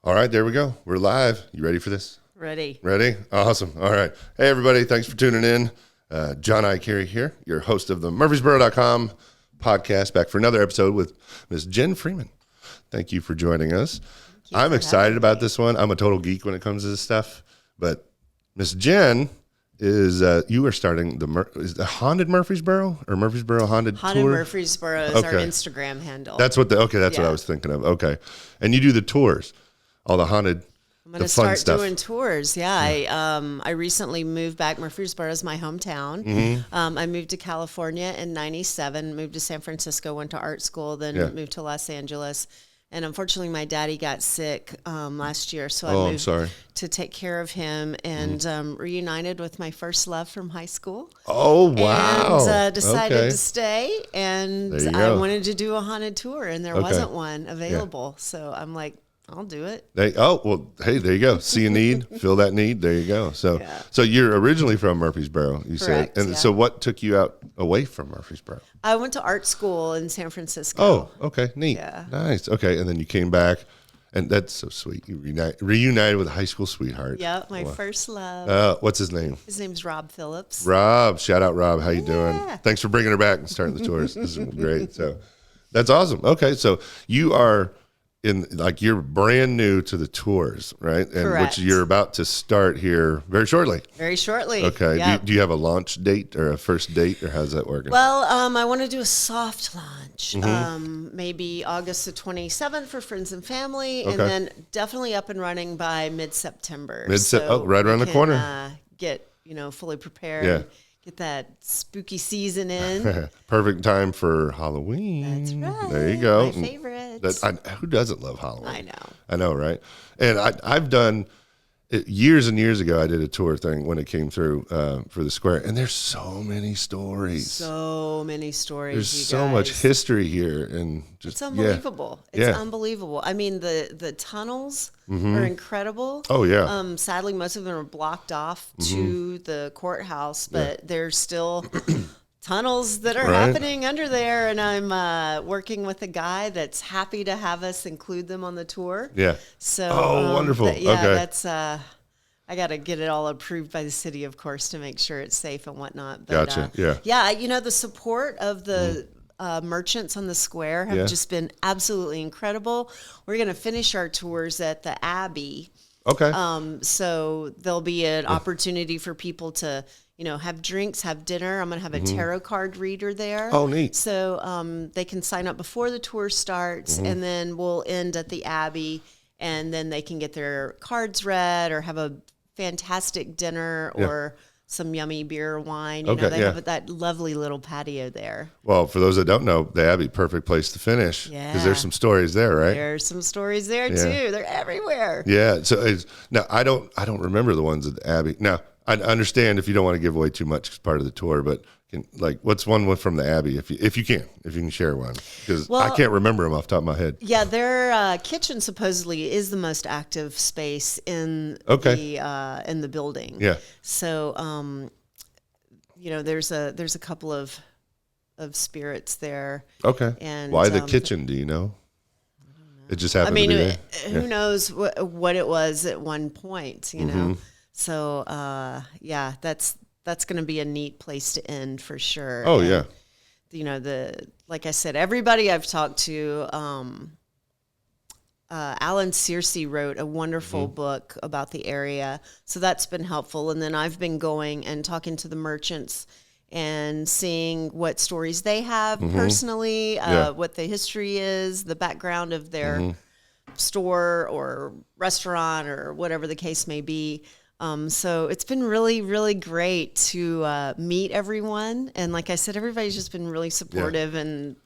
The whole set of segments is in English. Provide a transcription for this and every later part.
All right, there we go. We're live. You ready for this? Ready. Ready? Awesome. All right. Hey, everybody. Thanks for tuning in. John I. Carey here, your host of the Murfreesboro.com podcast, back for another episode with Miss Jen Freeman. Thank you for joining us. I'm excited about this one. I'm a total geek when it comes to this stuff. But Miss Jen is, you are starting is the Haunted Murfreesboro or Murfreesboro Haunted Tour? Haunted Murfreesboro is our Instagram handle. That's what what I was thinking of. Okay. And you do the tours, all the haunted, I'm going to start doing tours. Yeah. I recently moved back. Murfreesboro is my hometown. Mm-hmm. I moved to California in 97, moved to San Francisco, went to art school, then moved to Los Angeles. And unfortunately, my daddy got sick last year, so I moved to take care of him and reunited with my first love from high school. Oh, wow. And decided to stay, and I wanted to do a haunted tour, and there wasn't one available. Yeah. So I'm like, I'll do it. Hey, there you go. See a need, fill that need. There you go. So, so you're originally from Murfreesboro, you said. And so what took you out away from Murfreesboro? I went to art school in San Francisco. Oh, okay. Neat. Yeah. Nice. Okay. And then you came back, and that's so sweet. You reunited with a high school sweetheart. Yep. My first love. What's his name? His name's Rob Phillips. Rob. Shout out, Rob. How you doing? Thanks for bringing her back and starting the tours. This is great. So that's awesome. Okay. So you are you're brand new to the tours, right? And correct. Which you're about to start here very shortly. Very shortly. Okay. Yep. Do you have a launch date or a first date, or how's that working? Well, I want to do a soft launch, maybe August the 27th for friends and family, and then definitely up and running by mid-September. Right around the corner. Get fully prepared. Yeah. Get that spooky season in. Perfect time for Halloween. That's right. There you go. My favorite. Who doesn't love Halloween? I know, right? And I've done years and years ago. I did a tour thing when it came through for the Square, and there's so many stories. So many stories. There's so much history here, and it's unbelievable. It's unbelievable. I mean, the tunnels are incredible. Oh yeah. Sadly, most of them are blocked off to the courthouse, but there's still tunnels that are happening under there, and I'm working with a guy that's happy to have us include them on the tour. Yeah. So wonderful. Okay. That's I got to get it all approved by the city, of course, to make sure it's safe and whatnot. But, gotcha. The support of the merchants on the square have just been absolutely incredible. We're going to finish our tours at the Abbey. Okay. So there'll be an opportunity for people to have drinks, have dinner. I'm going to have a tarot card reader there. Oh, neat. So they can sign up before the tour starts, and then we'll end at the Abbey, and then they can get their cards read or have a fantastic dinner or some yummy beer or wine. They have that lovely little patio there. Well, for those that don't know, the Abbey, perfect place to finish. Yeah. Because there's some stories there, right? There's some stories there, too. They're everywhere. Yeah. So now, I don't remember the ones at the Abbey. Now, I understand if you don't want to give away too much as part of the tour, but what's one from the Abbey, if you can share one, because I can't remember them off the top of my head. Yeah, their kitchen supposedly is the most active space in the building. Yeah. So there's a couple of spirits there. Okay. And why the kitchen? Do you know? It just happened to be there. Who knows what it was at one point? You know. So, that's going to be a neat place to end for sure. Oh, and, like I said, everybody I've talked to, Alan Searcy wrote a wonderful book about the area. So that's been helpful. And then I've been going and talking to the merchants and seeing what stories they have personally, what the history is, the background of their store or restaurant or whatever the case may be. So it's been really, really great to meet everyone. And like I said, everybody's just been really supportive, and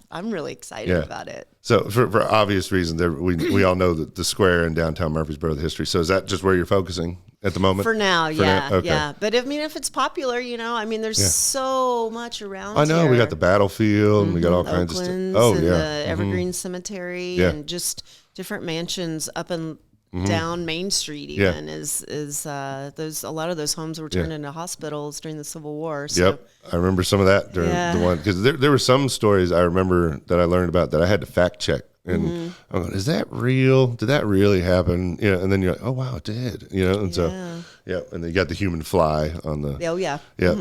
I'm really excited about it. So for obvious reasons, we all know that the Square in downtown Murfreesboro, the history. So is that just where you're focusing at the moment? For now, yeah. But if it's popular, there's so much around I know, here. we got the battlefield, and we got all kinds of stuff. Oh, and the Evergreen Cemetery, and just different mansions up and down Main Street even is those a lot of those homes were turned into hospitals during the Civil War. So. Yep, I remember some of that during the one, because there were some stories I remember that I learned about that I had to fact check And I'm going, is that real? Did that really happen? And then you're like, oh wow, it did. And so and then you got the human fly on the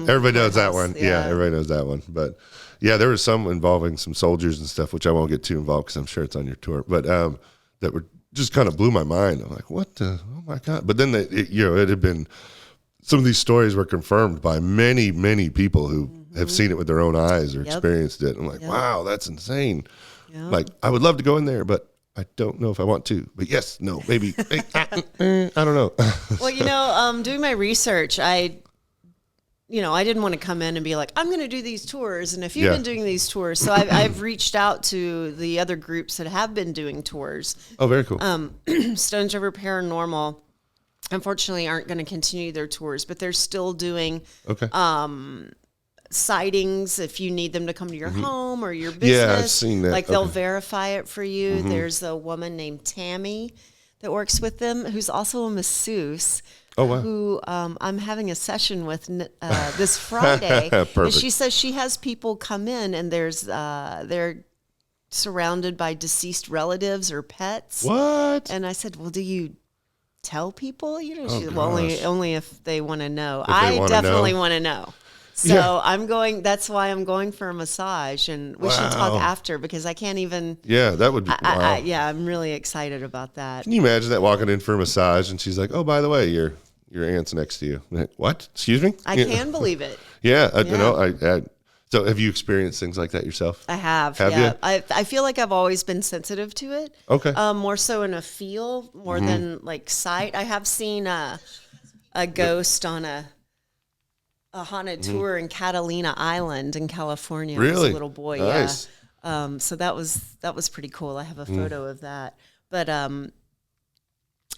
everybody knows that one. Yeah, everybody knows that one. But there was some involving some soldiers and stuff, which I won't get too involved because I'm sure it's on your tour. But that were just kind of blew my mind. I'm like, what the? Oh my god! But then it had been. Some of these stories were confirmed by many, many people who have seen it with their own eyes or experienced it. I'm like, wow, that's insane. Yep. Like, I would love to go in there, but I don't know if I want to. But yes, no, maybe. I don't know. Well, doing my research, I didn't want to come in and be like, I'm going to do these tours. And if you've been doing these tours, so I've reached out to the other groups that have been doing tours. Oh, very cool. Stones River Paranormal, unfortunately, aren't going to continue their tours, but they're still doing sightings if you need them to come to your home or your business. Yeah, I've seen that. Like they'll verify it for you. There's a woman named Tammy that works with them who's also a masseuse. Oh, wow. Who I'm having a session with this Friday. And she says she has people come in and they're surrounded by deceased relatives or pets. What? And I said, well, do you tell people? Only if they want to know. I definitely want to know. So that's why I'm going for a massage, and we should talk after because I can't even. Yeah, that would be. I'm really excited about that. Can you imagine that walking in for a massage and she's like, "Oh, by the way, your aunt's next to you." Like, what? Excuse me? I can believe it. So have you experienced things like that yourself? I have. Have you? I feel like I've always been sensitive to it. Okay. More so in a feel more than like sight. I have seen a ghost on a haunted tour in Catalina Island in California. Really? I was a little boy. Nice. Yeah. So that was pretty cool. I have a photo of that. But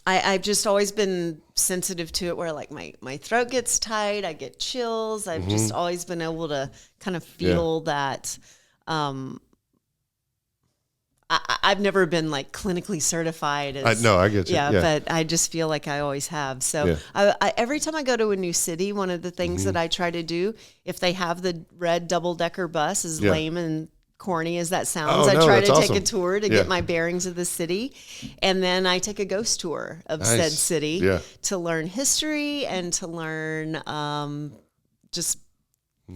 I've just always been sensitive to it where like my throat gets tight, I get chills. I've just always been able to kind of feel that. I've never been like clinically certified. I get you. Yeah, but I just feel like I always have. So I every time I go to a new city, one of the things that I try to do, if they have the red double-decker bus, as lame and corny as that sounds, I try to take a tour to get my bearings of the city. And then I take a ghost tour of said city to learn history and to learn just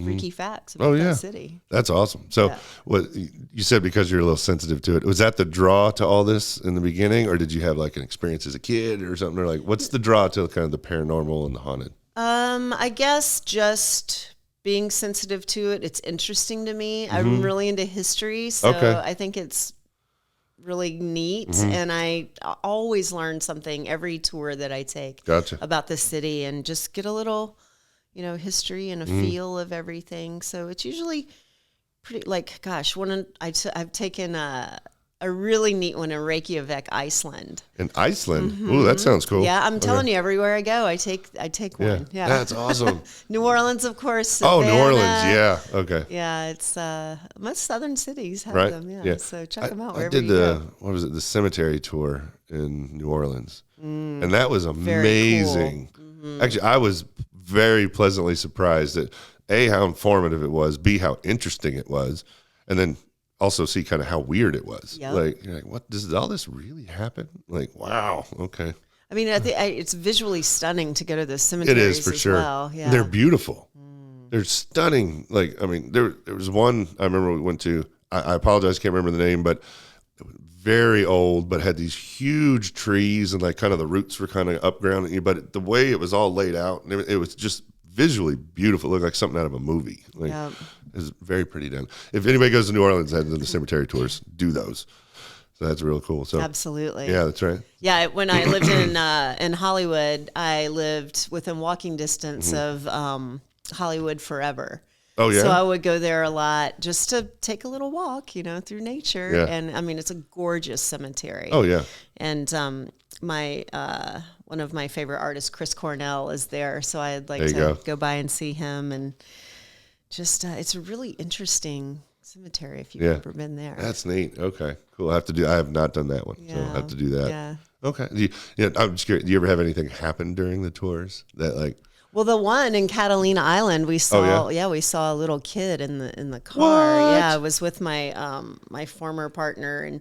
freaky facts about that city. That's awesome. So what you said, because you're a little sensitive to it, was that the draw to all this in the beginning, or did you have like an experience as a kid or something? Or like, what's the draw to kind of the paranormal and the haunted? I guess just being sensitive to it. It's interesting to me. I'm really into history, so I think it's really neat. And I always learn something every tour that I take about the city, and just get a little history and a feel of everything. So it's usually pretty, like, gosh, I've taken a really neat one in Reykjavik, Iceland. In Iceland? Ooh, that sounds cool. Yeah, I'm telling you, everywhere I go, I take one. Yeah, that's awesome. New Orleans, of course. Savannah. Oh, New Orleans, yeah, okay. Yeah, it's most southern cities have them. Yeah, so check them out. I did the cemetery tour in New Orleans, and that was amazing. Cool. Actually, I was very pleasantly surprised at A, how informative it was, B, how interesting it was, and then also see kind of how weird it was. Yep. Like, you're like, what, does all this really happen? Like, wow, okay. I mean, I think it's visually stunning to go to the cemeteries. It is, for sure. Well. Yeah. They're beautiful. They're stunning. Like, I mean, there was one I remember we went to, I apologize, can't remember the name, but it was very old, but had these huge trees, and like kind of the roots were kind of up ground. But the way it was all laid out, it was just visually beautiful. It looked like something out of a movie. Like, it was very pretty done. If anybody goes to New Orleans and does the cemetery tours, do those. So that's real cool. So absolutely. Yeah, that's right. Yeah, when I lived in Hollywood, I lived within walking distance of Hollywood Forever. Oh, yeah? So I would go there a lot just to take a little walk, through nature. Yeah. And I mean, it's a gorgeous cemetery. Oh, yeah. And one of my favorite artists, Chris Cornell, is there. So I'd like to go by and see him. And just, it's a really interesting cemetery if you've ever been there. That's neat. Okay, cool. I have not done that one. So I'll have to do that. Yeah. Okay. I'm just curious, do you ever have anything happen during the tours that like... Well, the one in Catalina Island, we saw. We saw a little kid in the car. What? Yeah, I was with my my former partner, and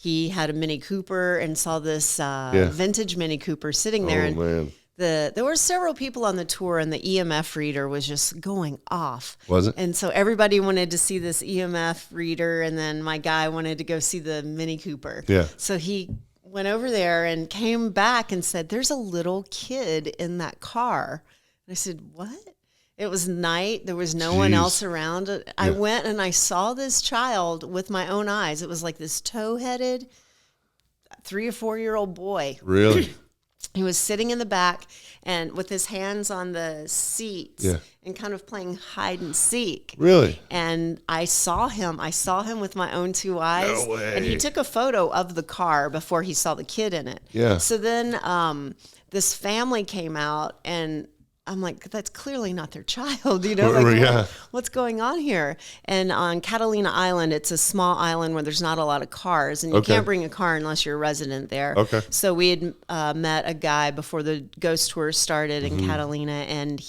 he had a Mini Cooper and saw this vintage Mini Cooper sitting there. Oh, man. There were several people on the tour, and the EMF reader was just going off. Was it? And so everybody wanted to see this EMF reader, and then my guy wanted to go see the Mini Cooper. Yeah. So he went over there and came back and said, "There's a little kid in that car." And I said, "What?" It was night. There was no one else around. I went and I saw this child with my own eyes. It was like this tow-headed 3 or 4 year old boy. Really? He was sitting in the back and with his hands on the seats and kind of playing hide and seek. Really? And I saw him. I saw him with my own two eyes. No way. And he took a photo of the car before he saw the kid in it. Yeah. So then this family came out, and I'm like, that's clearly not their child, like, what's going on here? And on Catalina Island, it's a small island where there's not a lot of cars, and you can't bring a car unless you're a resident there. Okay. So we had met a guy before the ghost tour started in Catalina, and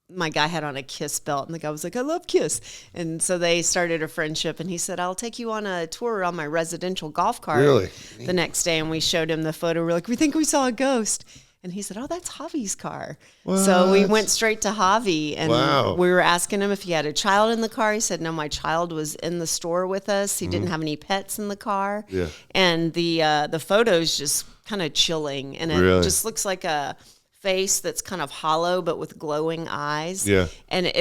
my guy had on a Kiss belt, and the guy was like, "I love Kiss." And so they started a friendship, and he said, "I'll take you on a tour on my residential golf cart." Really? The next day, and we showed him the photo. We're like, "We think we saw a ghost." And he said, "Oh, that's Javi's car." What? So we went straight to Javi, and Wow. we were asking him if he had a child in the car. He said, "No, my child was in the store with us. He didn't have any pets in the car." Yeah. And the photo's just kind of chilling, and it just looks like a face that's kind of hollow but with glowing eyes. Yeah. And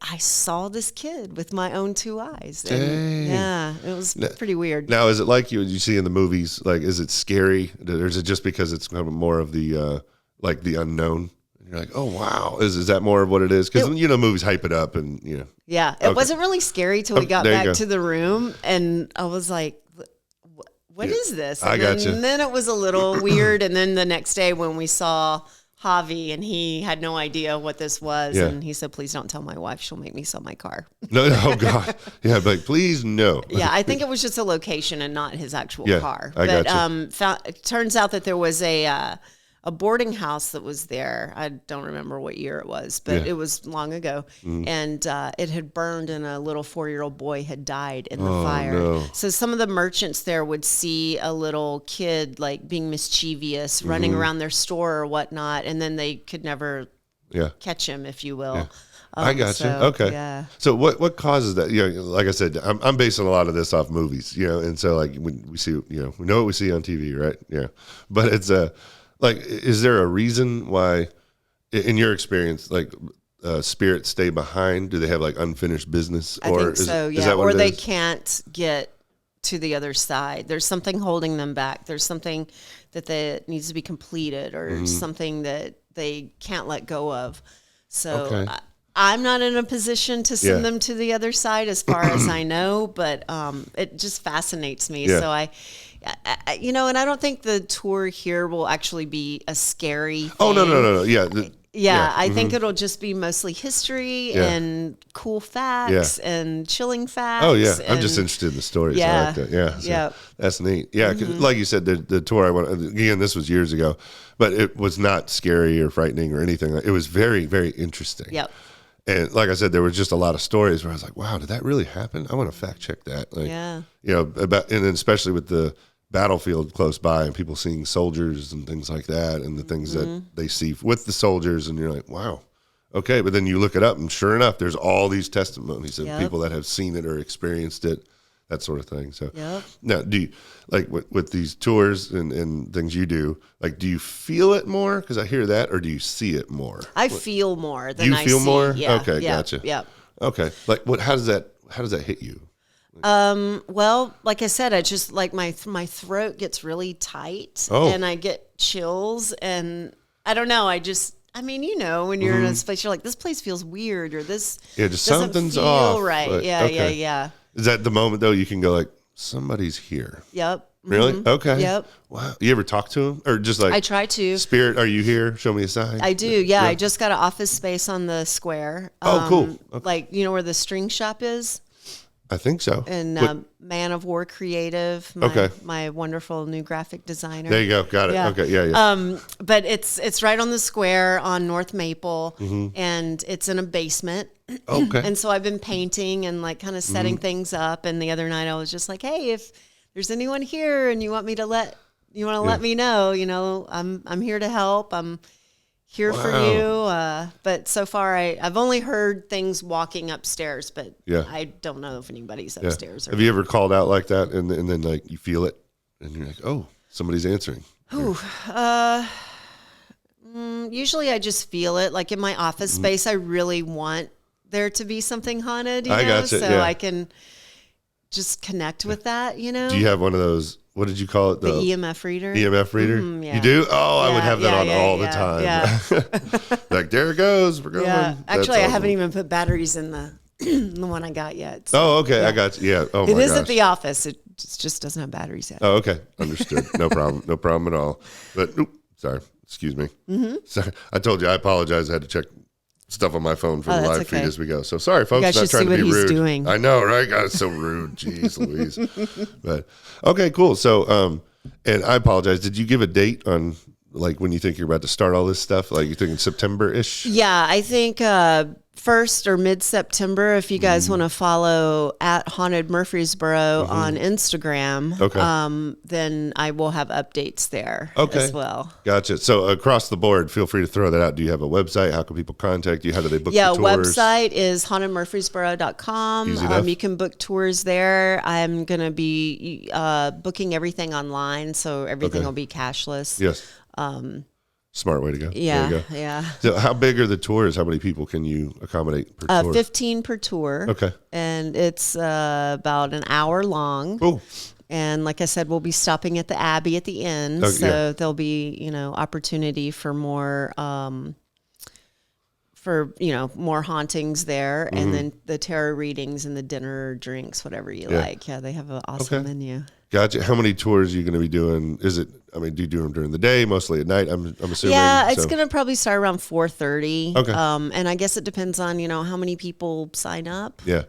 I saw this kid with my own two eyes. Dang. And yeah, it was pretty weird. Now, is it like you see in the movies? Like, is it scary? Or is it just because it's kind of more of the like the unknown? And you're like, oh wow, is that more of what it is? Because movies hype it up, and Yeah, it wasn't really scary till we got back to the room, and I was like, "What is this?" And then it was a little weird, and then the next day when we saw Javi, and he had no idea what this was, and he said, "Please don't tell my wife; she'll make me sell my car." No, oh God, yeah, but please no. Yeah, I think it was just a location and not his actual car. I But gotcha. it turns out that there was a boarding house that was there. I don't remember what year it was, but it was long ago, and it had burned, and a little 4-year-old boy had died in the fire. No. So some of the merchants there would see a little kid like being mischievous, running around their store or whatnot, and then they could never catch him, if you will. Yeah. I got you. Okay. Yeah. So what causes that? Like I said, I'm basing a lot of this off movies, and so like when we see, we know what we see on TV, right? Yeah. But it's like, is there a reason why, in your experience, like spirits stay behind? Do they have like unfinished business? I think so, yeah. Is that what or they is? can't get to the other side. There's something holding them back. There's something that needs to be completed, or something that they can't let go of. So I'm not in a position to send them to the other side as far as I know, but it just fascinates me. Yeah. So I and I don't think the tour here will actually be a scary thing. Oh, no. Yeah. I think it'll just be mostly history and cool facts and chilling facts. Oh, yeah. I'm just interested in the stories. I like that. Yeah. So that's neat. Yeah. 'Cause like you said, the tour I went, again, this was years ago, but it was not scary or frightening or anything. It was very, very interesting. Yep. And like I said, there was just a lot of stories where I was like, wow, did that really happen? I want to fact check that. Like, and then especially with the battlefield close by and people seeing soldiers and things like that, and the things that they see with the soldiers, and you're like, wow, okay. But then you look it up, and sure enough, there's all these testimonies of people that have seen it or experienced it, that sort of thing. So now, do you, like with these tours and things you do, like, do you feel it more? Because I hear that, or do you see it more? I feel more than I see. You feel more? Yeah. Okay, gotcha. Yeah. Okay, like how does that hit you? Well, like I said, I just like my throat gets really tight, and I get chills, and I don't know. When you're in a space, you're like, this place feels weird, or this just doesn't something's feel off. right. Like, Yeah. Is that the moment though you can go like, somebody's here? Yep. Really? Okay. Yep. Wow. You ever talk to him, or just like, I try to. Spirit, are you here? Show me a sign. I do. Yeah. I just got an office space on the square. Oh, cool. Okay. Like where the string shop is. I think so. And Man of War Creative, my wonderful new graphic designer. There you go. Got it. Yeah. Okay. Yeah. But it's right on the square on North Maple, and it's in a basement. Okay. And so I've been painting and like kind of setting things up. And the other night I was just like, hey, if there's anyone here and you want to let me know, I'm here to help. I'm here for you. But so far I've only heard things walking upstairs, but I don't know if anybody's upstairs. Have you ever called out like that and then like you feel it and you're like, oh, somebody's answering? Usually I just feel it. Like in my office space, I really want there to be something haunted, I gotcha, so I can just connect with that, Do you have one of those, what did you call it? The EMF reader? EMF reader? You do? Oh, I would have that on all the time. Yeah. Like, there it goes. We're going. Yeah. Actually, I haven't even put batteries in the the one I got yet. So, oh, okay. I got you. Yeah. Oh, my gosh. It is at the office. It just doesn't have batteries yet. Oh, okay. Understood. No problem. No problem at all. But, sorry. Excuse me. Sorry. I told you, I apologize. I had to check stuff on my phone for the live feed as we go. So sorry, folks. You guys not should trying see to what be he's rude. doing. I know, right? God, it's so rude. Jeez Louise. But okay, cool. So and I apologize. Did you give a date on like when you think you're about to start all this stuff? Like you're thinking September-ish? Yeah, I think 1st or mid-September, if you guys want to follow at Haunted Murfreesboro on Instagram, then I will have updates there as well. Gotcha. So across the board, feel free to throw that out. Do you have a website? How can people contact you? How do they book the tours? Website is hauntedmurfreesboro.com. Easy enough. You can book tours there. I'm going to be booking everything online, so everything will be cashless. Yes. Smart way to go. Yeah, there you go. yeah. So how big are the tours? How many people can you accommodate per tour? 15 per tour. Okay. And it's about an hour long. Cool. And like I said, we'll be stopping at the Abbey at the end. So there'll be, opportunity for more, more hauntings there. And then the tarot readings and the dinner, drinks, whatever you like. Yeah, they have an awesome menu. Gotcha. How many tours are you going to be doing? Do you do them during the day, mostly at night? I'm assuming. Yeah, it's going to probably start around 4:30. Okay. And I guess it depends on, how many people sign up. Yeah.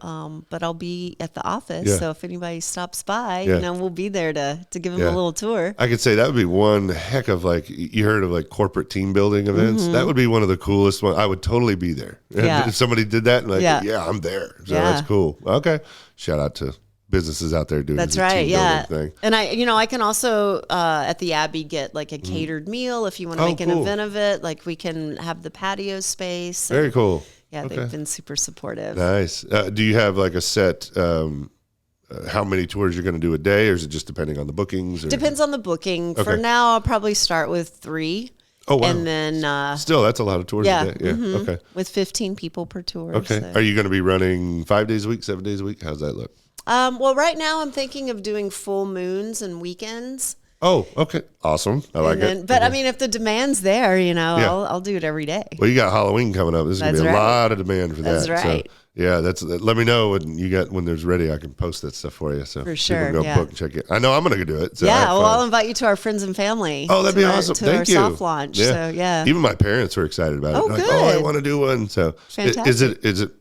But I'll be at the office. So if anybody stops by, we'll be there to give them a little tour. I could say that would be one heck of you heard of corporate team building events. That would be one of the coolest ones. I would totally be there. Yeah. If somebody did that, I'm there. So that's cool. Okay. Shout out to businesses out there doing that's right, team building thing. And I can also at the Abbey get a catered meal if you want to make an event of it. Like we can have the patio space. Very cool. Yeah, they've been super supportive. Nice. Do you have a set? How many tours you're going to do a day, or is it just depending on the bookings? Depends on the booking. For now, I'll probably start with 3. Oh, wow. And then still, that's a lot of tours a day. Yeah. Okay. With 15 people per tour. Okay. So. Are you going to be running 5 days a week, 7 days a week? How's that look? Well, right now I'm thinking of doing full moons and weekends. Oh, okay. Awesome. I like it. But I mean, if the demand's there, I'll do it every day. Well, you got Halloween coming up. There's going to be a lot of demand for that. That's right. So, yeah, let me know when there's ready. I can post that stuff for you. So for sure, people can go book and check it. I know I'm going to do it. So I'll invite you to our friends and family. Oh, that'd be awesome. Thank you. To our soft launch. Yeah. So even my parents were excited about it. Oh, like, good. I want to do one. So fantastic. Is it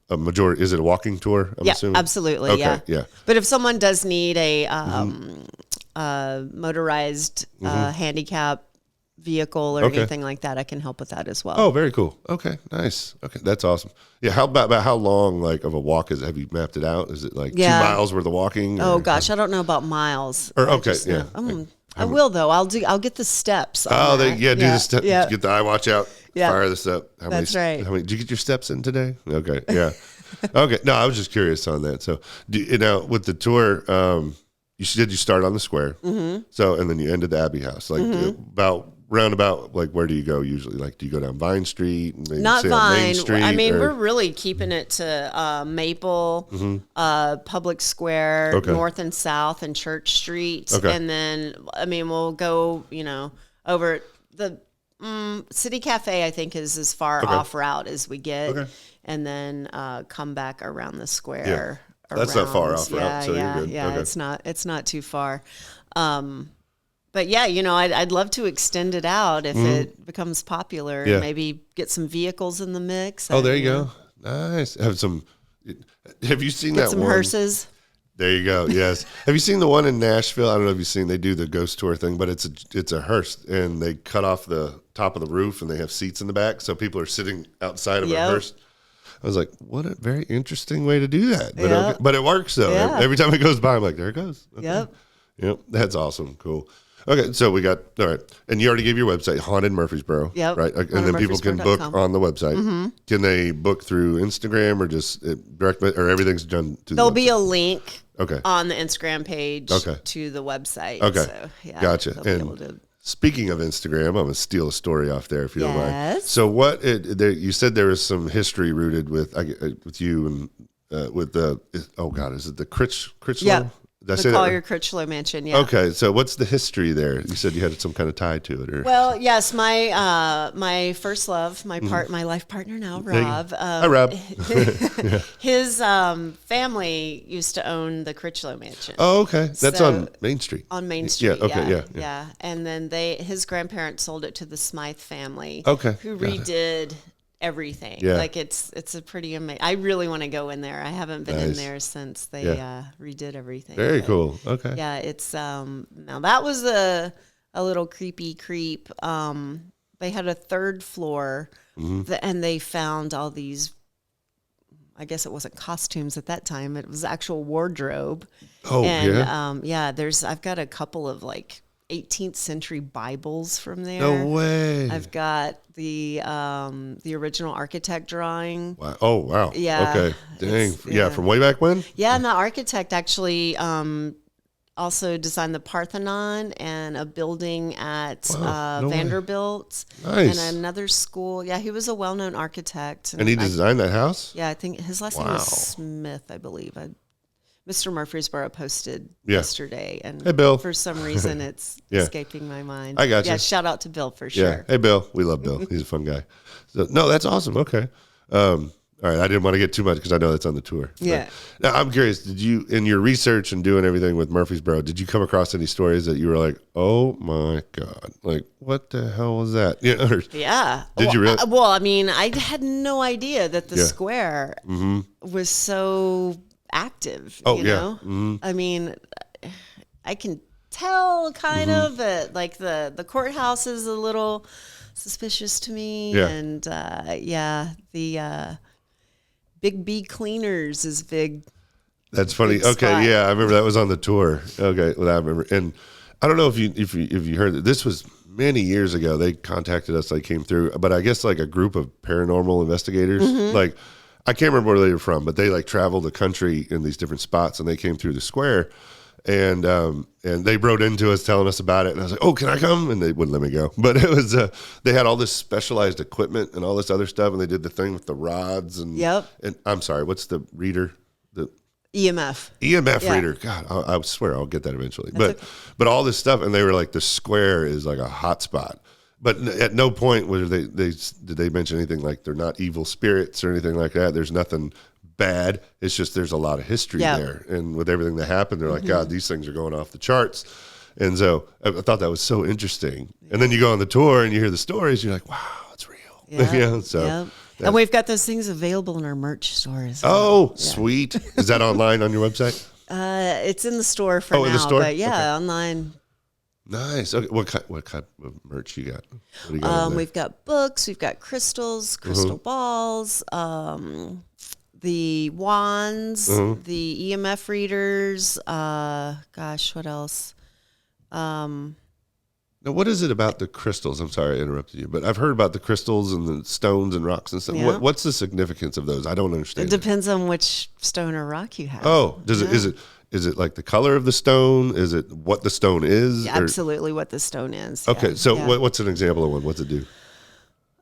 a majority? Is it a walking tour? I'm assuming? Absolutely. Okay, yeah. But if someone does need a motorized handicap vehicle or anything like that, I can help with that as well. Oh, very cool. Okay, nice. Okay, that's awesome. Yeah, how about how long of a walk is it? Have you mapped it out? Is it 2 miles worth of walking? Oh gosh, I don't know about miles. I will though. I'll get the steps. Do the steps. Yeah. Get the iWatch out. Yeah. Fire this up. That's right. Did you get your steps in today? Okay. Yeah. Okay. No, I was just curious on that. So, with the tour, you start on the square. Mm-hmm. So, and then you end at the Abbey House. Roundabout, where do you go usually? Do you go down Vine Street? Not Vine. Main Street, we're really keeping it to Maple, Public Square, North and South, and Church Street. Okay. And then, we'll go, over the City Cafe, I think, is as far off route as we get. Okay. And then come back around the square. Yeah. That's not far off route, so you're good. Yeah, okay. It's not too far. But yeah, I'd love to extend it out if it becomes popular and maybe get some vehicles in the mix. There you go. Nice. Have you seen that some one? hearses? There you go. Yes. Have you seen the one in Nashville? I don't know if you've seen, they do the ghost tour thing, but it's a hearse and they cut off the top of the roof and they have seats in the back. So people are sitting outside of a hearse. I was like, what a very interesting way to do that. But Yeah. okay. But it works though. Yeah. Every time it goes by, I'm like, there it goes. Okay. Yep. Yep. That's awesome. Cool. Okay, so we got, all right. And you already gave your website, Haunted Murfreesboro. Yep. Right. And then people can book HauntedMurfreesboro.com. on the website. Can they book through Instagram or just direct, or everything's done to There'll the be a link Okay. on the Instagram page Okay. to the website. Okay. So, yeah, Gotcha. they'll be And able to- speaking of Instagram, I'm going to steal a story off there if you don't mind. Yes. So you said there was some history rooted with you and with the, is it the Critchlow? Yep. Did I The say that right? Collier Critchlow Mansion, yeah. Okay, so what's the history there? You said you had some kind of tie to it, or Well, yes, my first love, my life partner now, Rob. Hi, Rob. His family used to own the Critchlow Mansion. Oh, okay, that's So- on Main Street. On Main Street, Yeah, okay, yeah. And then his grandparents sold it to the Smythe family, Okay, who got it. redid everything. Yeah. Like it's a pretty amazing. I really want to go in there. I haven't been in Nice. there since they redid everything. Very But, cool. Okay. Yeah, it's now that was a little creepy creep. They had a third floor, and they found all these. I guess it wasn't costumes at that time. It was actual wardrobe. Oh, And yeah. I've got a couple of like 18th century Bibles from there. No way. I've got the original architect drawing. Wow. Oh, wow. Yeah. Okay. Dang. It's- Yeah, yeah. from way back when? Yeah, and the architect actually also designed the Parthenon and a building at Wow, no way. Vanderbilt Nice. and another school. Yeah, he was a well-known architect. And he designed that house? Yeah, I think his last name Wow. was Smith, I believe. Mr. Murfreesboro posted Yeah. yesterday, and Hey, Bill. for some reason it's Yeah. escaping my mind. I got you. Yeah, shout out to Bill for Yeah. sure. Hey, Bill. We love Bill. He's a fun guy. So, no, that's awesome. Okay. All right. I didn't want to get too much because I know that's on the tour. But Yeah. now I'm curious, did you, in your research and doing everything with Murfreesboro, did you come across any stories that you were like, oh my God, like what the hell was that? Yeah. Or, Yeah. Did you really? Well, I mean, I had no idea that the Yeah. square was so active. Oh, you yeah. know? Mhm. I mean, I can tell kind of, but like the courthouse is a little suspicious to me. Yeah. And the Big B Cleaners is big. That's funny. Big Okay, spot. yeah, I remember that was on the tour. Okay, well, I remember, and I don't know if you heard that this was many years ago. They contacted us, like came through, but I guess like a group of paranormal investigators. Like I can't remember where they were from, but they like traveled the country in these different spots, and they came through the square, and they wrote into us telling us about it, and I was like, oh, can I come? And they wouldn't let me go, but it was they had all this specialized equipment and all this other stuff, and they did the thing with the rods and Yep. And I'm sorry, what's the reader? The EMF. EMF Yeah. reader. God, I swear I'll get that eventually. But all this stuff, and they were like, the square is like a hot spot. But at no point did they mention anything like they're not evil spirits or anything like that. There's nothing bad. It's just there's a lot of history Yeah. there, and with everything that happened, they're like, God, these things are going off the charts. And so I thought that was so interesting. And then you go on the tour and you hear the stories, you're like, wow, it's real. Yeah. You know, so. Yep. And we've got those things available in our merch stores. Oh, sweet. Is that online on your website? It's in the store for now. in the store? But yeah, Okay. online. Nice. Okay. What kind of merch you got? What do you got in there? We've got books, we've got crystals, crystal balls, the wands, the EMF readers. Gosh, what else? Now, what is it about the crystals? I'm sorry I interrupted you, but I've heard about the crystals and the stones and rocks and stuff. Yeah. What's the significance of those? I don't It understand. depends on which stone or rock you have. Oh, is it like the color of the stone? Is it what the stone is? Yeah, Or- absolutely what the stone is. Okay, yeah, so yeah. what's an example of one? What's it do?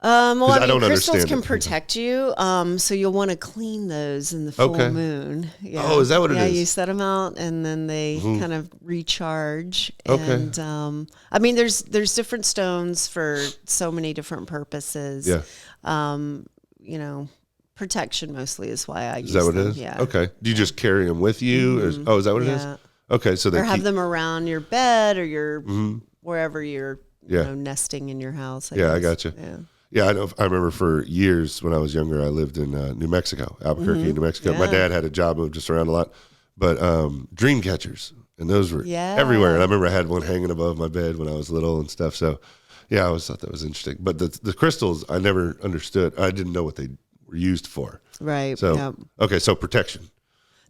Well, 'Cause I I don't mean, crystals understand can it. protect you, so you'll want to clean those in the full Okay. moon. Yeah. Oh, is that what it yeah, is? you set them out, and then they kind of recharge. Okay. And I mean, there's different stones for so many different purposes. Yeah. You know, protection mostly is why I use Is that what them. it is? Yeah. Okay. Do you just carry them with you? Or, is that what it is? Yeah. Okay, so they Or have keep, them around your bed or your wherever you're Yeah. nesting in your house. Yeah, I guess. gotcha. Yeah. Yeah, I know. I remember for years when I was younger, I lived in New Mexico, Albuquerque, New Mexico. My Yeah. dad had a job, moved us around a lot, but dream catchers, and those were Yeah. everywhere. And I remember I had one hanging above my bed when I was little and stuff. So, yeah, I always thought that was interesting. But the crystals, I never understood. I didn't know what they were used for. Right. So, Yep. okay, so protection.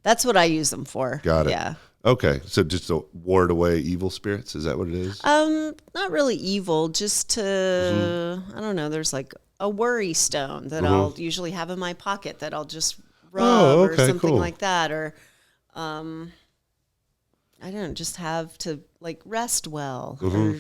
That's what I use them for. Got it. Yeah. Okay, so just to ward away evil spirits, is that what it is? Not really evil, just to, I don't know, there's like a worry stone that I'll usually have in my pocket that I'll just rub or something like that. Or, I don't just have to like rest well or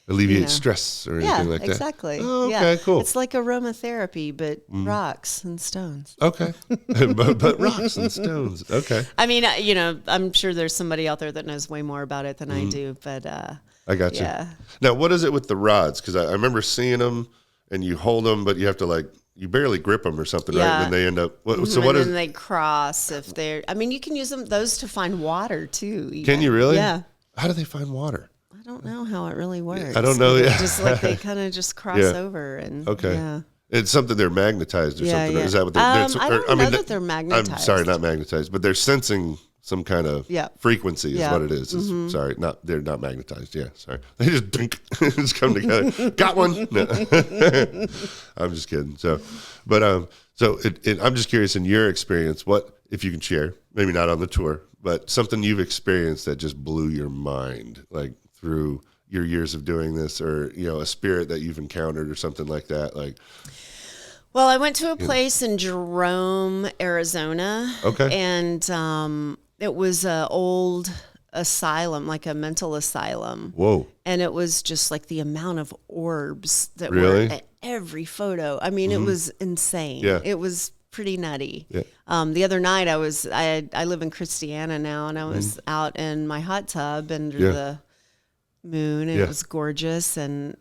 Alleviate stress or anything like that? Exactly. Oh, okay, cool. It's like aromatherapy, but rocks and stones. Okay. but rocks and stones. Okay. I mean, I'm sure there's somebody out there that knows way more about it than I do, but I got you. yeah. Now, what is it with the rods? Because I remember seeing them and you hold them, but you have to you barely grip them or something, right? And then they end up, so what is? And then they cross if they're, I mean, you can use those to find water too. Even. Can you really? Yeah. How do they find water? I don't know how it really works. I don't know. Yeah. Just like they kind of just cross over and It's something they're magnetized or something. Yeah. Is that what they're? I don't know that they're magnetized. I'm sorry, not magnetized, but they're sensing some kind of frequency is what it is. Sorry, they're not magnetized. Yeah, sorry. They just just come together. Got one. No. I'm just kidding. So, but I'm just curious in your experience, what if you can share? Maybe not on the tour, but something you've experienced that just blew your mind, like through your years of doing this, or a spirit that you've encountered or something like that. Well, I went to a place in Jerome, Arizona. Okay. And it was an old asylum, like a mental asylum. Whoa. And it was just like the amount of orbs that Really? were at every photo. I mean, it was insane. Yeah. It was pretty nutty. Yeah. The other night I live in Christiana now, and I was out in my hot tub under the moon, and it was gorgeous. And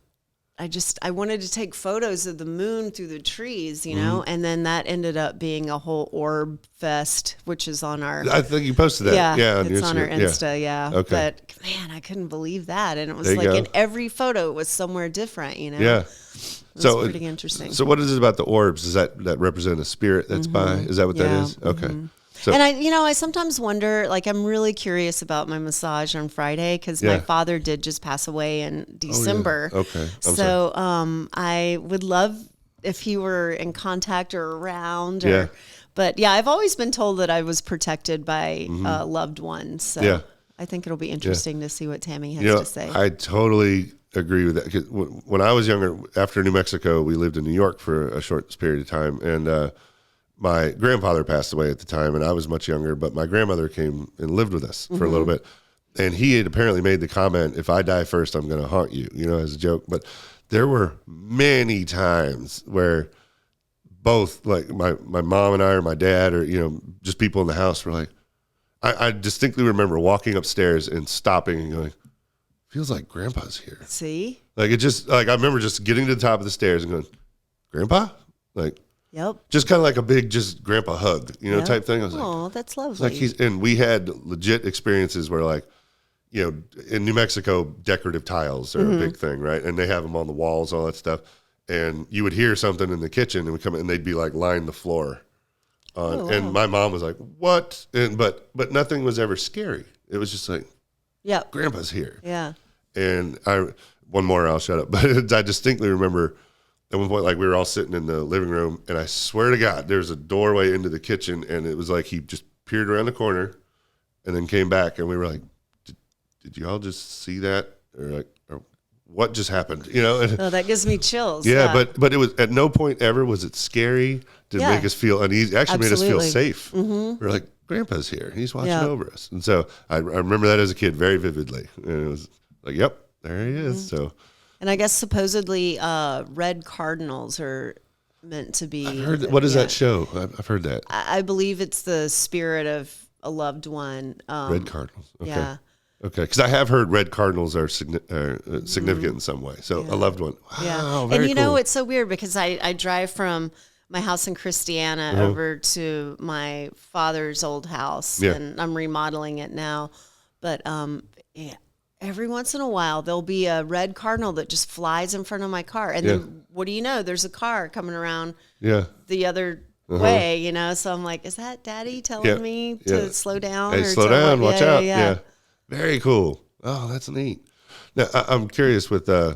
I wanted to take photos of the moon through the trees, and then that ended up being a whole orb fest, which is on our. I think you posted that. Yeah, it's on our Insta. Yeah. Okay. But man, I couldn't believe that, and it was There you go. in every photo it was somewhere different. Yeah. It was pretty interesting. So what is it about the orbs? Does that represent a spirit that's by? Is that what that is? Okay. So, and I sometimes wonder, like, I'm really curious about my massage on Friday because my father did just pass away in December. Oh, yeah. Okay. So I would love if he were in contact or around. But I've always been told that I was protected by loved ones. So I think it'll be interesting to see what Tammy has to say. I totally agree with that. 'Cause when I was younger, after New Mexico, we lived in New York for a short period of time, and my grandfather passed away at the time, and I was much younger, but my grandmother came and lived with us for a little bit. And he had apparently made the comment, if I die first, I'm going to haunt you, as a joke. But there were many times where both, like my mom and I, or my dad, or, just people in the house were like, I distinctly remember walking upstairs and stopping and going, feels like Grandpa's here. See? Like, it just, I remember just getting to the top of the stairs and going, Grandpa? Like, yep. Just kind of like a big, just grandpa hug, type thing. I was like, oh, that's lovely. and we had legit experiences where, in New Mexico, decorative tiles are a big thing, right? And they have them on the walls, all that stuff. And you would hear something in the kitchen, and we come in, and they'd be like, line the floor. And my mom was like, what? But nothing was ever scary. It was just like, Grandpa's here. Yeah. And one more, I'll shut up. But I distinctly remember at one point, we were all sitting in the living room, and I swear to God, there's a doorway into the kitchen, and it was like he just peered around the corner and then came back, and we were like, did you all just see that? Or what just happened? Oh, that gives me chills. Yeah, but it was at no point ever was it scary. Didn't make us feel uneasy. Actually made us feel safe. We were like, Grandpa's here. He's watching over us. And so I remember that as a kid very vividly. And it was like, yep, there he is. So. And I guess supposedly red cardinals are meant to be. I've heard what is that show? I've heard that. I believe it's the spirit of a loved one. Red cardinals. Okay. Yeah. Okay, because I have heard red cardinals are significant in some way. So a loved one. Wow, very and cool. it's so weird because I drive from my house in Christiana over to my father's old house, and I'm remodeling it now. But every once in a while, there'll be a red cardinal that just flies in front of my car. And then what do you know? There's a car coming around the other way, So I'm like, is that Daddy telling me to slow down? Hey, or slow down. Watch out. Yeah. Very cool. Oh, that's neat. Now, I'm curious with, I'm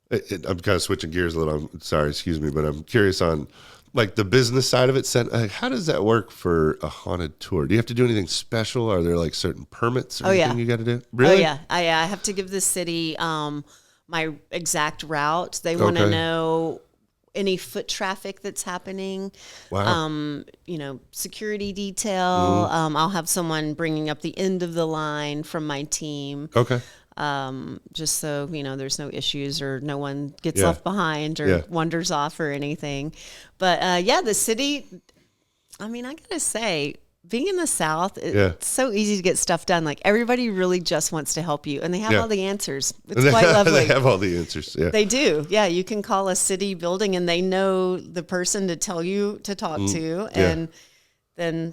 kind of switching gears a little. I'm sorry, excuse me, but I'm curious on like the business side of it, how does that work for a haunted tour? Do you have to do anything special? Are there like certain permits or anything you got to do? Really? Oh yeah. I have to give the city my exact route. They want to know any foot traffic that's happening. Wow. Security detail. I'll have someone bringing up the end of the line from my team. Okay. Just so, there's no issues or no one gets left behind or wanders off or anything. But, the city, I gotta say, being in the South, it's so easy to get stuff done. Like everybody really just wants to help you and they have all the answers. It's quite lovely. They have all the answers. Yeah. They do. Yeah. You can call a city building and they know the person to tell you to talk to. And then,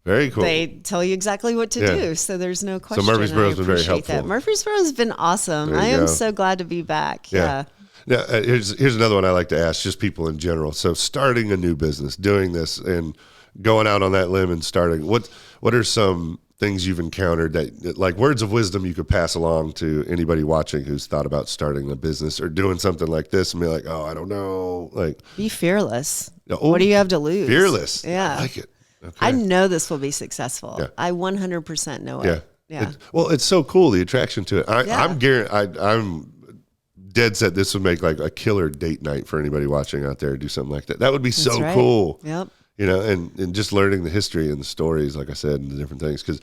very cool. They tell you exactly what to do, so there's no question. So Murfreesboro's been very helpful. That. Murfreesboro's been awesome. I am so glad to be back. Yeah. Now, here's another one I like to ask, just people in general. So starting a new business, doing this, and going out on that limb and starting. What are some things you've encountered that, like words of wisdom, you could pass along to anybody watching who's thought about starting a business or doing something like this, and be like, oh, I don't know, like be fearless. What do you have to lose? Fearless. Yeah, I like it. Okay. I know this will be successful. Yeah. I 100% know it. Yeah. It's so cool, the attraction to it. I'm dead set this would make like a killer date night for anybody watching out there. Do something like that. That would be so cool. Yep. And just learning the history and the stories, like I said, and the different things. Because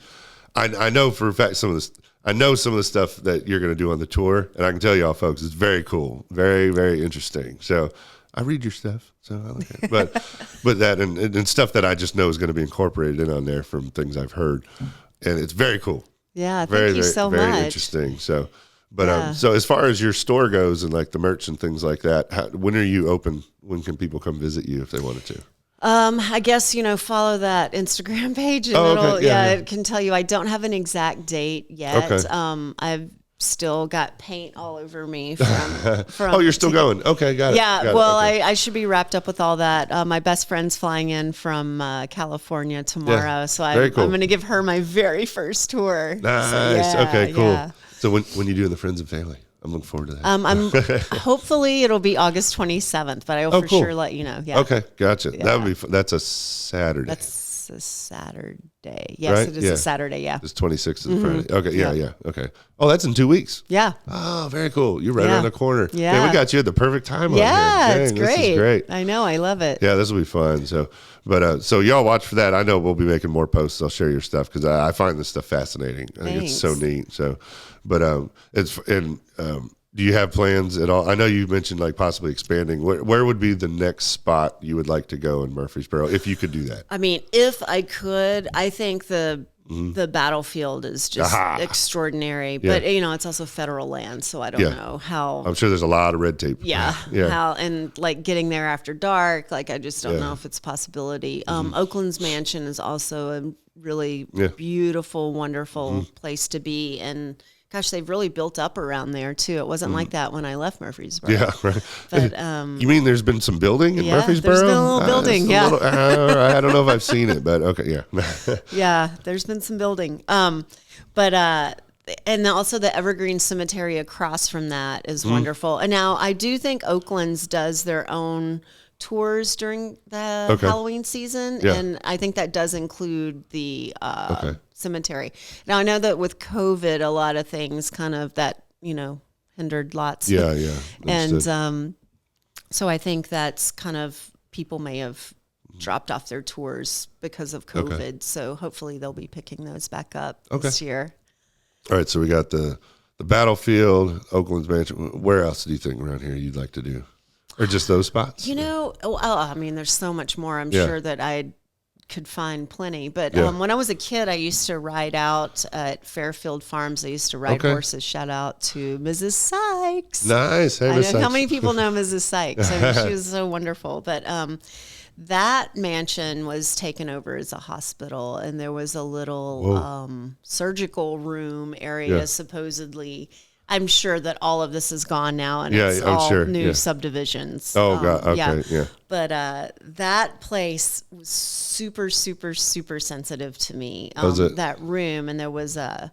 I know for a fact some of the stuff that you're going to do on the tour, and I can tell y'all, folks, it's very cool, very, very interesting. So I read your stuff, so I like it. But that and stuff that I just know is going to be incorporated in on there from things I've heard, and it's very cool. Yeah, thank you so much. Very interesting. So, so as far as your store goes and like the merch and things like that, when are you open? When can people come visit you if they wanted to? I guess, follow that Instagram page and it can tell you. I don't have an exact date yet. Okay. I've still got paint all over me from you're still going. Okay, got it. Yeah, I should be wrapped up with all that. My best friend's flying in from California tomorrow, so I'm going to give her my very first tour. Nice. So, okay, cool. Yeah. So when you doing the friends and family? I'm looking forward to that. I'm hopefully it'll be August 27th, but I will sure let you know. Yeah. Okay, gotcha. Yeah. That would be fun. That's a Saturday. That's a Saturday. Yes, it is a Saturday. Yeah. It's 26th is Friday. Okay. Yeah. Okay. Oh, that's in 2 weeks. Yeah. Oh, very cool. You're right around the corner. Yeah. Man, we got you at the perfect time on here. Yeah, it's great. This is great. I know. I love it. Yeah, this will be fun. So, so y'all watch for that. I know we'll be making more posts. I'll share your stuff because I find this stuff fascinating. I think it's so neat. So, but do you have plans at all? I know you mentioned like possibly expanding. Where would be the next spot you would like to go in Murfreesboro if you could do that? If I could, I think the battlefield is just extraordinary. But it's also federal land, so I don't know how. I'm sure there's a lot of red tape. Yeah. How and like getting there after dark, like I just don't know if it's a possibility. Oakland's Mansion is also a really beautiful, wonderful place to be, and gosh, they've really built up around there too. It wasn't like that when I left Murfreesboro. Yeah, right. But you mean there's been some building in Murfreesboro? There's been a little building. I don't know if I've seen it, but okay, yeah, there's been some building. And also the Evergreen Cemetery across from that is wonderful. And now I do think Oakland's does their own tours during the Halloween season, and I think that does include the cemetery. Now I know that with COVID, a lot of things kind of that hindered lots. Yeah. And so I think that's kind of people may have dropped off their tours because of COVID. Okay. So hopefully they'll be picking those back up this year. All right, so we got the battlefield, Oakland's Mansion. Where else do you think around here you'd like to do? Or just those spots? There's so much more. I'm sure that I could find plenty. But when I was a kid, I used to ride out at Fairfield Farms. I used to ride horses. Shout out to Mrs. Sykes. Nice. Hey, Miss Sykes. How many people know Mrs. Sykes? She was so wonderful. But that mansion was taken over as a hospital, and there was a little surgical room area supposedly. I'm sure that all of this is gone now, and it's all new subdivisions. Oh, God. Okay. Yeah. But that place was super, super, super sensitive to me. Was it? That room, and there was a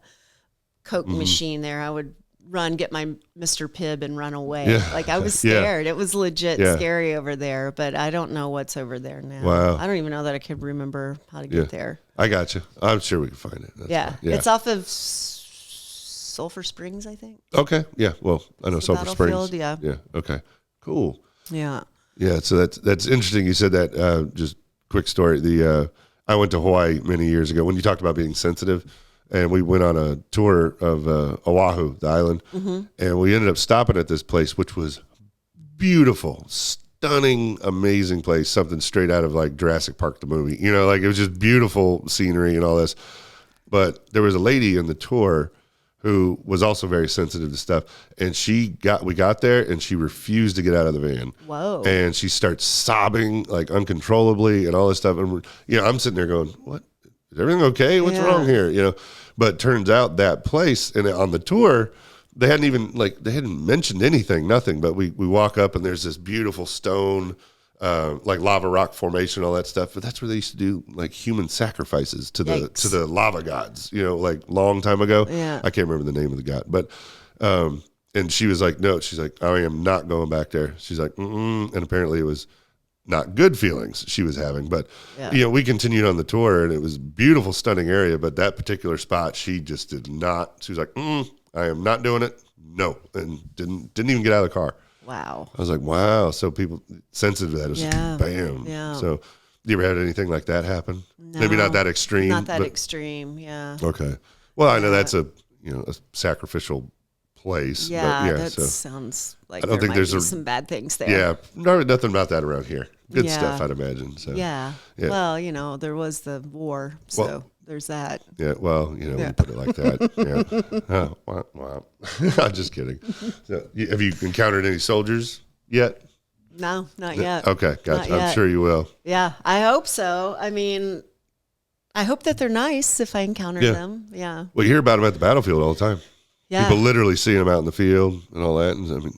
Coke machine there. I would run, get my Mr. Pibb and run away. Yeah. Like I was Yeah. scared. It was legit Yeah. scary over there, but I don't know what's over there now. Wow. I don't even know that I could remember how to get there. I got you. I'm sure we can find it. That's Yeah. fine. Yeah. It's off of Sulphur Springs, I think. Okay. Yeah. Well, I know Sulphur Springs. Battlefield, yeah. Yeah. Okay. Cool. Yeah. Yeah. So that's interesting. You said that. Just quick story. I went to Hawaii many years ago when you talked about being sensitive, and we went on a tour of Oahu, the island, and we ended up stopping at this place, which was beautiful, stunning, amazing place. Something straight out of like Jurassic Park, the movie. You know, like it was just beautiful scenery and all this. But there was a lady in the tour who was also very sensitive to stuff, and we got there and she refused to get out of the van. Whoa. And she starts sobbing like uncontrollably and all this stuff. And I'm sitting there going, "What? Is everything okay? What's wrong here?" You know. But turns out that place and on the tour, they hadn't mentioned anything, nothing. But we walk up and there's this beautiful stone, like lava rock formation, all that stuff. But that's where they used to do like human sacrifices to the lava gods, you know, like long time ago. Yeah. I can't remember the name of the god, but and she was like, no, she's like, I am not going back there. She's like, and apparently it was not good feelings she was having, but we continued on the tour and it was a beautiful, stunning area. But that particular spot, she just did not. She was like, I am not doing it. No, and didn't even get out of the car. Wow. I was like, wow. So people sensitive to that. It was bam. Yeah. So you ever had anything like that happen? No, Maybe not that extreme. Not that extreme. Yeah. Okay. Well, I know that's a sacrificial place. Yeah. But That so sounds like I don't think there's some bad things there. Yeah. Nothing about that around here. Good stuff, I'd imagine. So Yeah. Well, there was the war, so there's that. Yeah. Well, when you put it like that. Yeah. Wow. I'm just kidding. So, have you encountered any soldiers yet? No, not yet. Okay, gotcha. I'm sure you will. Yeah, I hope so. I mean, I hope that they're nice if I encounter them. Yeah. Well, you hear about them at the battlefield all the time. Yeah. People literally seeing them out in the field and all that. And I mean,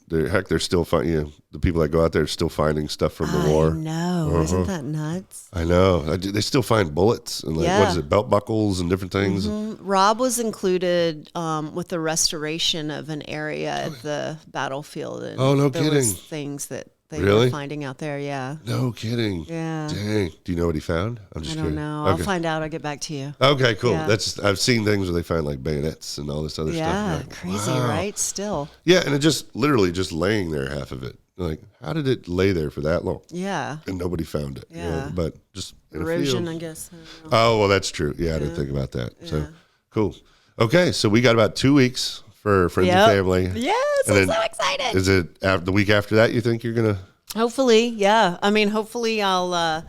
they're still finding, the people that go out there are still finding stuff from the war. I know. Isn't that nuts? I know. They still find bullets and what is it, belt buckles and different things. Rob was included with the restoration of an area at the battlefield. And no there kidding. was things that they Really? were finding out there. Yeah. No kidding. Yeah. Dang. Do you know what he found? I'm just I don't curious. know. Okay. I'll find out. I'll get back to you. Okay, cool. Yeah. I've seen things where they find like bayonets and all this other stuff. Yeah. Like, Crazy, wow. right? Still. Yeah, and it just literally just laying there, half of it. Like, how did it lay there for that long? Yeah. And nobody found it. Yeah. But just in Erosion, a field. I guess. I don't know. Oh, well, that's true. Yeah, I didn't think about that. So, cool. Okay, so we got about 2 weeks for friends and family. Yes, And I'm then so excited. Is it the week after that you think you're going to? Hopefully, yeah. I mean, hopefully I'll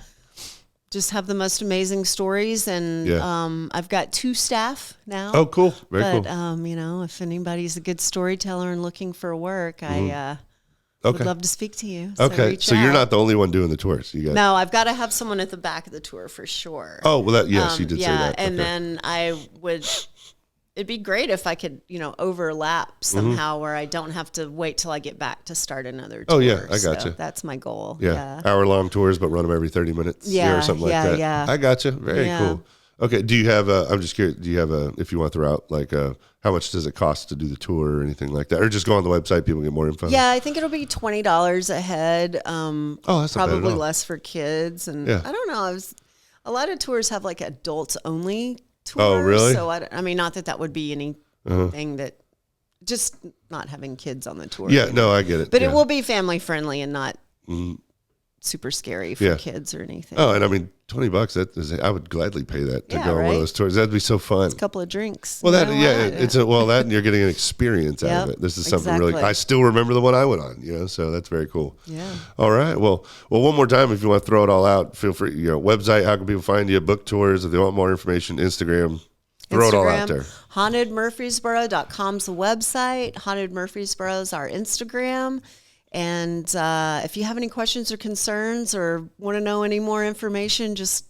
just have the most amazing stories. And I've got 2 staff now. Oh, cool. Very but, cool. if anybody's a good storyteller and looking for work, I would love to speak to you. So Okay, reach so you're out. not the only one doing the tours. You got No, I've got to have someone at the back of the tour for sure. Oh, well, yes, you did say Yeah, that. and Okay. then it'd be great if I could, overlap somehow where I don't have to wait till I get back to start another tour. Oh, yeah, I got So you. that's my goal. Yeah. Hour-long tours, but run them every 30 minutes or something like that. Yeah. I got you. Very Yeah. cool. Okay, do you have I'm just curious, do you have if you want to throw out, like, how much does it cost to do the tour or anything like that? Or just go on the website, people get more info? Yeah, I think it'll be $20 a head. That's not bad at probably all. less for kids. And Yeah. I don't know. A lot of tours have like adults only tours. Oh, really? So I mean, not that would be anything that just not having kids on the tour. Yeah, no, I get it. But yeah. it will be family friendly and not super scary for kids or anything. Oh, and I mean, $20, I would gladly pay that to Yeah, go on one right? of those tours. That'd be so fun. A couple of drinks. Well, you know what? that and you're getting an experience out of Yep, it. This is something really, exactly. I still remember the one I went on, so that's very cool. Yeah. All right. Well, one more time, if you want to throw it all out, feel free, website, how can people find you? Book tours, if they want more information, Instagram, throw it all out there. HauntedMurfreesboro.com's the website. Haunted Murfreesboro is our Instagram. And if you have any questions or concerns or want to know any more information, just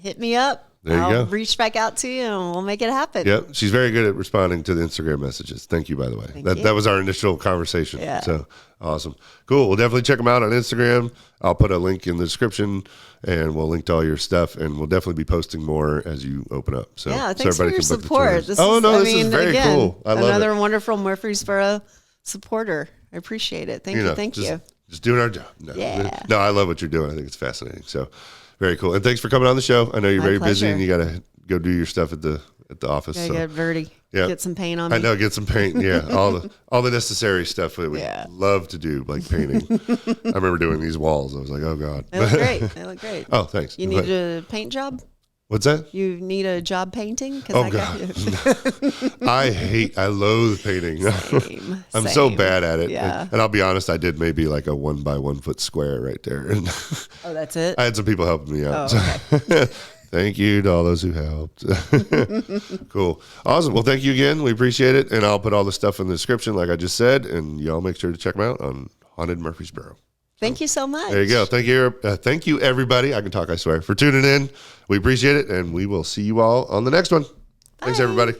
hit me up. There you I'll go. reach back out to you and we'll make it happen. Yep. She's very good at responding to the Instagram messages. Thank you, by the way. That was our initial conversation. Yeah. So awesome. Cool. We'll definitely check them out on Instagram. I'll put a link in the description and we'll link to all your stuff, and we'll definitely be posting more as you open up. So Yeah, thanks for your can book the support. tours. This is very cool. I love another it. wonderful Murfreesboro supporter. I appreciate it. Thank you. Thank you. Just doing our job. Yeah. No, I love what you're doing. I think it's fascinating. So very cool. And thanks for coming on the show. I know you're My very busy pleasure. and you got to go do your stuff at the office. Gotta So get Verdi. Yeah. Get some paint on me. I know, get some paint. Yeah, all the necessary stuff that we love to do, like painting. I remember doing these walls. I was like, oh god, They look great. They look great. Oh, thanks. You need a paint job? What's that? You need a job painting? Oh god, I loathe painting. I'm so Same. bad at it. Yeah. And I'll be honest, I did maybe like a 1 by 1 foot square right there. And Oh, that's it? I had some people helping me out. Oh, okay. Thank you to all those who helped. Cool. Awesome. Well, thank you again. We appreciate it. And I'll put all the stuff in the description, like I just said. And y'all make sure to check them out on Haunted Murfreesboro. Thank you so much. There you go. Thank you, everybody. I can talk, I swear, for tuning in. We appreciate it. And we will see you all on the next one. Thanks, Bye. everybody.